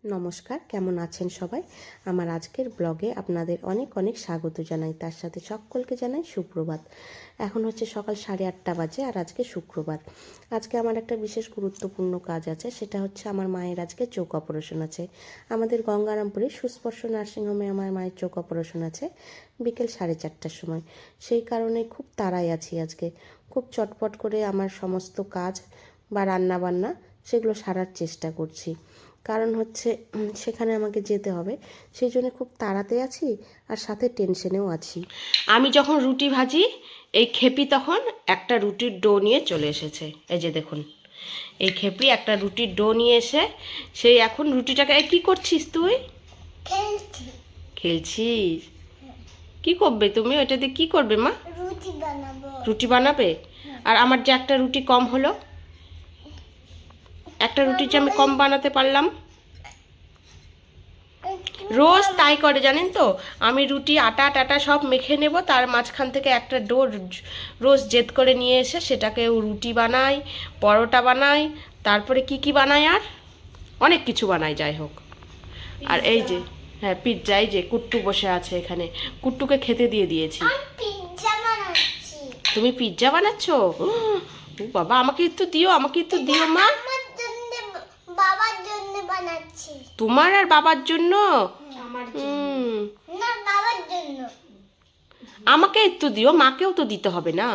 নমস্কার, কেমন আছেন সবাই? আমার আজকের ব্লগে আপনাদের অনেক অনেক স্বাগত জানাই। তার সাথে সকলকে জানাই সুপ্রভাত। এখন হচ্ছে সকাল 8:30 বাজে আর আজকে শুক্রবার। আজকে আমার একটা বিশেষ গুরুত্বপূর্ণ কাজ আছে, সেটা হচ্ছে আমার মায়ের আজকে চোখ অপারেশন আছে। আমাদের গঙ্গারামপুরে সুস্পর্শ নার্সিংহোমে আমার মায়ের চোখ অপারেশন আছে বিকেল 4:30টার সময়। সেই কারণে খুব তাড়ায় আছি আজকে। খুব চটপট করে আমার সমস্ত কাজ বা রান্নাবান্না সেগুলো সারার চেষ্টা করছি, কারণ হচ্ছে সেখানে আমাকে যেতে হবে। সেই জন্য খুব তাড়াতে আছি আর সাথে টেনশনেও আছি। আমি যখন রুটি ভাজি, এই খেপি তখন একটা রুটির ডো নিয়ে চলে এসেছে। এই যে দেখুন, এই খেপি একটা রুটির ডো নিয়ে এসে সেই এখন রুটিটাকে কি করছিস তুই? খেলছিস? কি করবে তুমি ওইটা দিয়ে? কি করবে মা? রুটি বানাবো। রুটি বানাবে? আর আমার যে একটা রুটি কম হলো, একটা রুটি যে আমি কম বানাতে পারলাম। রোজ তাই করে জানেন তো। আমি রুটি আটা টাটা সব মেখে নেব, তার মাঝখান থেকে একটা ডো রোজ জেদ করে নিয়ে এসে সেটাকে রুটি বানাই, পরোটা বানাই, তারপরে কি বানাই, আর অনেক কিছু বানাই, যাই হোক। আর এই যে হ্যাঁ পিৎজা, এই যে কুট্টু বসে আছে এখানে, কুট্টুকে খেতে দিয়ে দিয়েছি। পিৎজা বানাচ্ছি। তুমি পিৎজা বানাচ্ছো? ও বাবা, আমাকে একটু দিও, আমাকে একটু দিও মা। আমার জন্য, বাবার জন্য বানাচ্ছি। তোমার আর বাবার জন্য? আমার জন্য না, বাবার জন্য। আমাকে একটু দিও, মাকেও তো দিতে হবে না?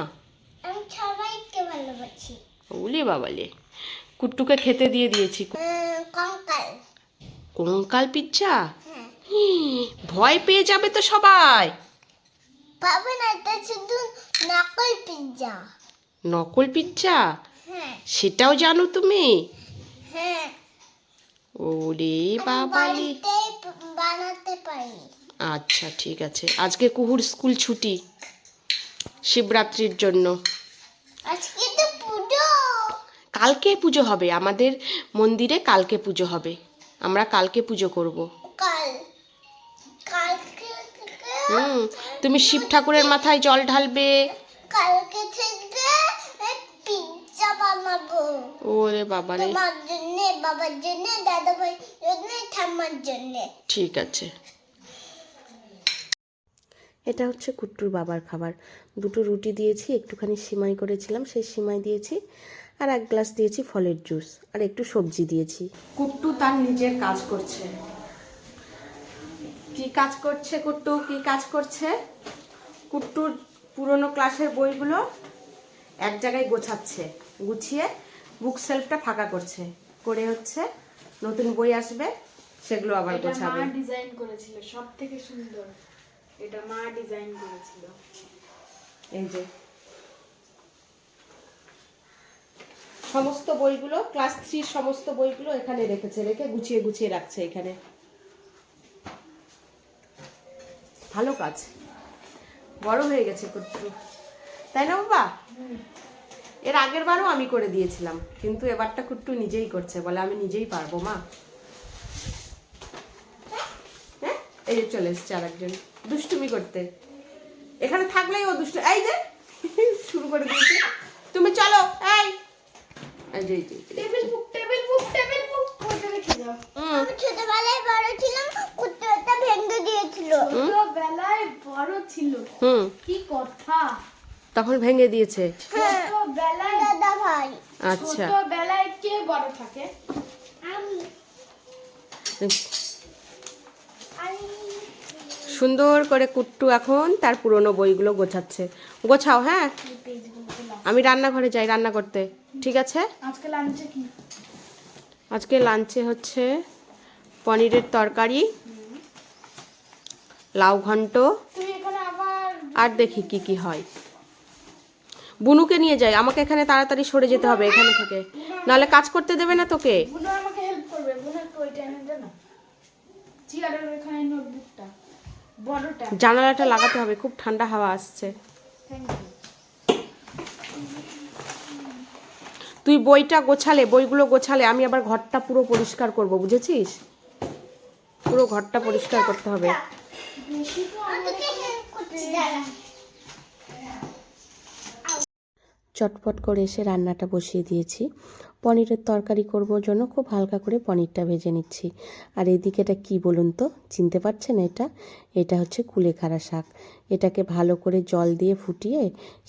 আমি সবাইকে ভালোবাসি। ওলে বাবালে, কুট্টুকে খেতে দিয়ে দিয়েছি। কঙ্কাল। কঙ্কাল পিৎজা? হ্যাঁ। ভয় পেয়ে যাবে তো সবাই। পাবে না, এটা শুধু নকল পিৎজা। নকল পিৎজা? হ্যাঁ সেটাও জানো তুমি? হ্যাঁ, ওরে আমি বাবালে। বাড়িতেই বানাতে পারি। আচ্ছা ঠিক আছে, আজকে কুহুর স্কুল ছুটি শিবরাত্রির জন্য। আজকে তো পুজো। কালকে পুজো হবে আমাদের মন্দিরে, কালকে পুজো হবে। আমরা কালকে পুজো করব। কাল কালকে তুমি শিব ঠাকুরের মাথায় জল ঢালবে। কালকে থেকে পিৎজা বানাবো। ওরে বাবারে। তোমার জন্য, বাবার জন্য, দাদা ভাই জন্য, ঠাম্মার জন্য। ঠিক আছে। এটা হচ্ছে কুট্টুর বাবার খাবার। দুটো রুটি দিয়েছি, একটুখানি সিমাই করেছিলাম সেই সিমাই দিয়েছি, আর 1 গ্লাস দিয়েছি ফলের জুস, আর একটু সবজি দিয়েছি। কুট্টু তার নিজের কাজ করছে। কি কাজ করছে কুট্টু? কি কাজ করছে? কুট্টুর পুরনো ক্লাসের বইগুলো এক জায়গায় গোছাচ্ছে, গুছিয়ে বুক সেলফটা ফাঁকা করছে, করে হচ্ছে নতুন বই আসবে সেগুলো আবার গোছাবে। মা ডিজাইন করেছিল, সবথেকে সুন্দর। এটা মা ডিজাইন করেছিল। এই যে সমস্ত বইগুলো, ক্লাস 3 সমস্ত বইগুলো এখানে রেখেছে, রেখে গুছিয়ে গুছিয়ে রাখছে এখানে। ভালো কাজ, বড় হয়ে গেছে কুট্টু, তাই না বাবা? এর আগের বারও আমি করে দিয়েছিলাম, কিন্তু এবারটা কুট্টু নিজেই করছে, বলে আমি নিজেই পারবো মা। হ্যাঁ, এই যে চলে এসছে আরেকজন দুষ্টুমি করতে। এখানে থাকলেই ও দুষ্টু। এই যে শুরু করে দিয়েছে। তুমি চলো। এই যে টেবিল বুক কোথায় রেখে যাও? আমি ছোটবেলায় বড় ছিলাম, কুত্তাটা ভেঙে দিয়েছিল। ছোটবেলায় বড় ছিল? কি কথা! তখন ভেঙে দিয়েছে। ছোটবেলায় দাদা ভাই। আচ্ছা, ছোটবেলায় কে বড় থাকে? আমি সুন্দর করে কুট্টু এখন তার পুরনো বইগুলো গোছাচ্ছে। গোছাও, হ্যাঁ। আমি রান্নাঘরে যাই রান্না করতে, ঠিক আছে? আজকে লাঞ্চে কি? আজকে লাঞ্চে হচ্ছে পনিরের তরকারি, লাউ ঘন্ট, তুই এখানে আবার আর দেখি কি কি হয়। বুনুকে নিয়ে যাই, আমাকে এখানে তাড়াতাড়ি সরে যেতে হবে এখানে থেকে, নাহলে কাজ করতে দেবে না তোকে। বুনো আমাকে হেল্প করবে। বুনো একটু ওইটা এনে দে না, চেয়ারের ওখানে নোটবুকটা বড়টা। জানালাটা লাগাতে হবে, খুব ঠান্ডা হাওয়া আসছে। Thank you. তুই বইটা গোছালে, বইগুলো গোছালে আমি আবার ঘরটা পুরো পরিষ্কার করব, বুঝেছিস? পুরো ঘরটা পরিষ্কার করতে হবে। বেশি তো তোকে হেল্প করছি, দাঁড়া। চটপট করে এসে রান্নাটা বসিয়ে দিয়েছি। পনিরের তরকারি করব জন্য খুব হালকা করে পনিরটা ভেজে নিচ্ছি। আর এদিকে এটা কী বলুন তো, চিনতে পারছেন? এটা হচ্ছে কুলেখাড়া শাক। এটাকে ভালো করে জল দিয়ে ফুটিয়ে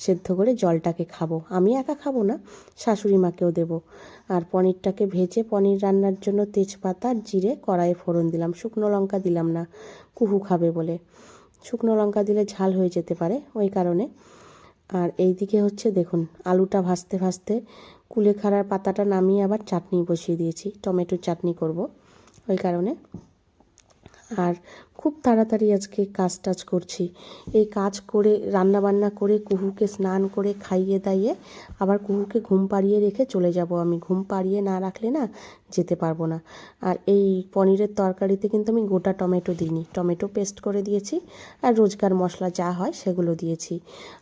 সেদ্ধ করে জলটাকে খাবো। আমি একা খাবো না, শাশুড়ি মাকেও দেবো। আর পনিরটাকে ভেজে পনির রান্নার জন্য তেজপাতা আর জিরে কড়াইয়ে ফোড়ন দিলাম, শুকনো লঙ্কা দিলাম না, কুহু খাবে বলে। শুকনো লঙ্কা দিলে ঝাল হয়ে যেতে পারে, ওই কারণে। আর এইদিকে হচ্ছে দেখুন, আলুটা ভাজতে ভাজতে কুলেখাড়ার পাতাটা নামিয়ে আবার চাটনি বসিয়ে দিয়েছি, টমেটোর চাটনি করব, ওই কারণে। আর খুব তাড়াতাড়ি আজকে কাজ টাজ করছি। এই কাজ করে রান্নাবান্না করে কুহুকে স্নান করে খাইয়ে দাইয়ে আবার কুহুকে ঘুম পাড়িয়ে রেখে চলে যাব আমি। ঘুম পাড়িয়ে না রাখলে না যেতে পারবো না। আর এই পনিরের তরকারিতে কিন্তু আমি গোটা টমেটো দিইনি, টমেটো পেস্ট করে দিয়েছি আর রোজকার মশলা যা হয় সেগুলো দিয়েছি।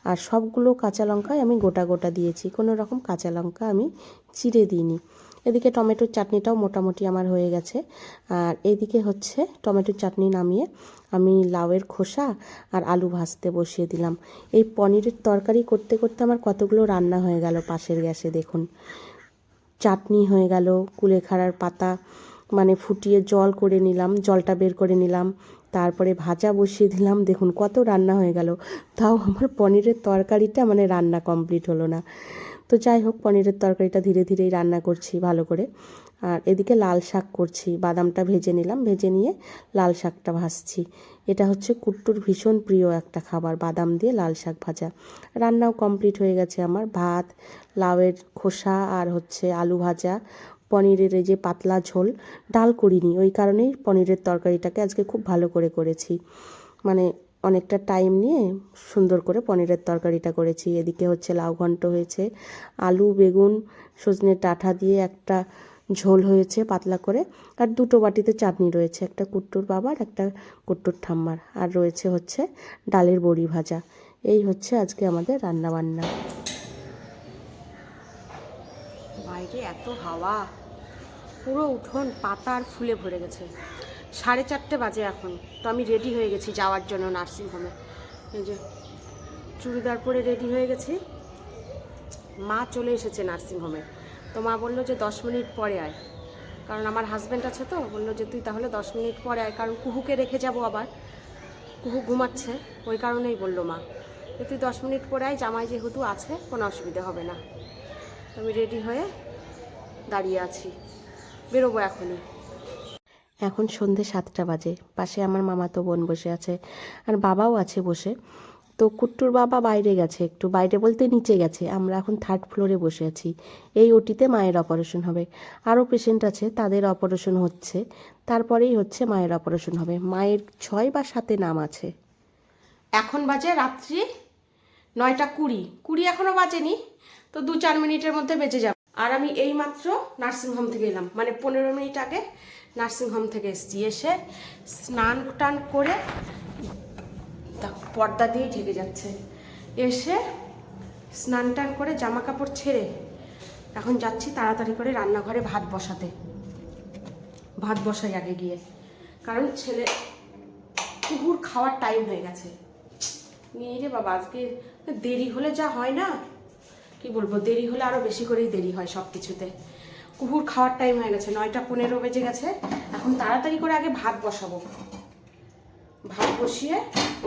আর সবগুলো কাঁচা লঙ্কায় আমি গোটা গোটা দিয়েছি, কোনো রকম কাঁচা লঙ্কা আমি চিড়ে দিইনি। এদিকে টমেটোর চাটনিটাও মোটামুটি আমার হয়ে গেছে। আর এদিকে হচ্ছে টমেটোর চাটনি নামিয়ে আমি লাউয়ের খোসা আর আলু ভাজতে বসিয়ে দিলাম। এই পনিরের তরকারি করতে করতে আমার কতগুলো রান্না হয়ে গেল পাশের গ্যাসে। দেখুন, চাটনি হয়ে গেল, কুলেখাড়ার পাতা মানে ফুটিয়ে জল করে নিলাম, জলটা বের করে নিলাম, তারপরে ভাজা বসিয়ে দিলাম। দেখুন কত রান্না হয়ে গেল, তাও আমার পনিরের তরকারিটা মানে রান্না কমপ্লিট হলো না। তো যাই হোক, পনিরের তরকারিটা ধীরে ধীরেই রান্না করছি ভালো করে। আর এদিকে লাল শাক করছি, বাদামটা ভেজে নিলাম, ভেজে নিয়ে লাল শাকটা ভাজছি। এটা হচ্ছে কুট্টুর ভীষণ প্রিয় একটা খাবার, বাদাম দিয়ে লাল শাক ভাজা। রান্নাও কমপ্লিট হয়ে গেছে আমার, ভাত, লাউয়ের খোসা আর হচ্ছে আলু ভাজা, পনিরের এই যে পাতলা ঝোল। ডাল করিনি, ওই কারণেই পনিরের তরকারিটাকে আজকে খুব ভালো করে করেছি, মানে অনেকটা টাইম নিয়ে সুন্দর করে পনিরের তরকারিটা করেছি। এদিকে হচ্ছে লাউ ঘন্ট হয়েছে, আলু বেগুন সজনের ডাঁটা দিয়ে একটা ঝোল হয়েছে পাতলা করে। আর দুটো বাটিতে চাটনি রয়েছে, একটা কুট্টুর বাবার, একটা কুট্টুর ঠাম্মার। আর রয়েছে হচ্ছে ডালের বড়ি ভাজা। এই হচ্ছে আজকে আমাদের রান্নাবান্না। বাইরে এত হাওয়া, পুরো উঠোন পাতা আর ফুলে ভরে গেছে। 4:30 বাজে এখন। তো আমি রেডি হয়ে গেছি যাওয়ার জন্য নার্সিংহোমে। এই যে চুড়িদার পরে রেডি হয়ে গেছি। মা চলে এসেছে নার্সিংহোমে। তো মা বললো যে 10 মিনিট পরে আয়, কারণ আমার হাজব্যান্ড আছে, তো বললো যে তুই তাহলে 10 মিনিট পরে আয়, কারণ কুহুকে রেখে যাব আবার, কুহু ঘুমাচ্ছে, ওই কারণেই বললো মা যে তুই 10 মিনিট পরে আয়, জামাই যেহেতু আছে কোনো অসুবিধা হবে না। আমি রেডি হয়ে দাঁড়িয়ে আছি, বেরোবো এখনই। এখন সন্ধে 7টা বাজে, পাশে আমার মামাতো বোন বসে আছে আর বাবাও আছে বসে। তো কুট্টুর বাবা বাইরে গেছে, একটু বাইরে বলতে নিচে গেছে। আমরা এখন 3rd ফ্লোরে বসে আছি। এই ওটিতে মায়ের অপারেশন হবে, আরও পেশেন্ট আছে, তাদের অপারেশন হচ্ছে, তারপরেই হচ্ছে মায়ের অপারেশন হবে। মায়ের 6 বা 7 নাম আছে। এখন বাজে রাত্রি 9:20 এখনও বাজেনি, তো 2-4 মিনিটের মধ্যে বেঁচে যাবে। আর আমি এইমাত্র নার্সিংহোম থেকে এলাম, মানে 15 মিনিট আগে নার্সিংহোম থেকে এসেছি। এসে স্নান টান করে পর্দা দিয়েই ঢেকে যাচ্ছে, এসে স্নান টান করে জামা কাপড় ছেড়ে এখন যাচ্ছি তাড়াতাড়ি করে রান্নাঘরে ভাত বসাতে। ভাত বসাই আগে গিয়ে, কারণ ছেলে কুকুর খাওয়ার টাইম হয়ে গেছে। নিয়ে রে বাবা, আজকে দেরি হলে যা হয় না, কি বলবো, দেরি হলে আরও বেশি করেই দেরি হয় সব কিছুতে। কুকুর খাওয়ার টাইম হয়ে গেছে, 9:15 বেজে গেছে। এখন তাড়াতাড়ি করে আগে ভাত বসাবো, ভাত বসিয়ে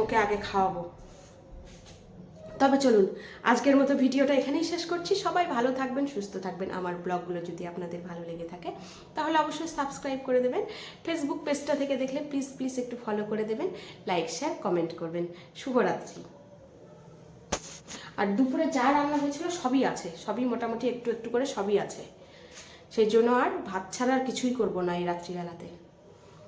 ওকে আগে খাওয়াবো। তবে চলুন, আজকের মতো ভিডিওটা এখানেই শেষ করছি। সবাই ভালো থাকবেন, সুস্থ থাকবেন। আমার ব্লগগুলো যদি আপনাদের ভালো লেগে থাকে তাহলে অবশ্যই সাবস্ক্রাইব করে দেবেন। ফেসবুক পেজটা থেকে দেখলে প্লিজ একটু ফলো করে দেবেন, লাইক শেয়ার কমেন্ট করবেন। শুভরাত্রি। আর দুপুরে যা রান্না হয়েছিল সবই আছে, সবই মোটামুটি একটু একটু করে সবই আছে। সেই জন্য আর ভাত ছাড়া আর কিছুই করবো না এই রাত্রিবেলাতে।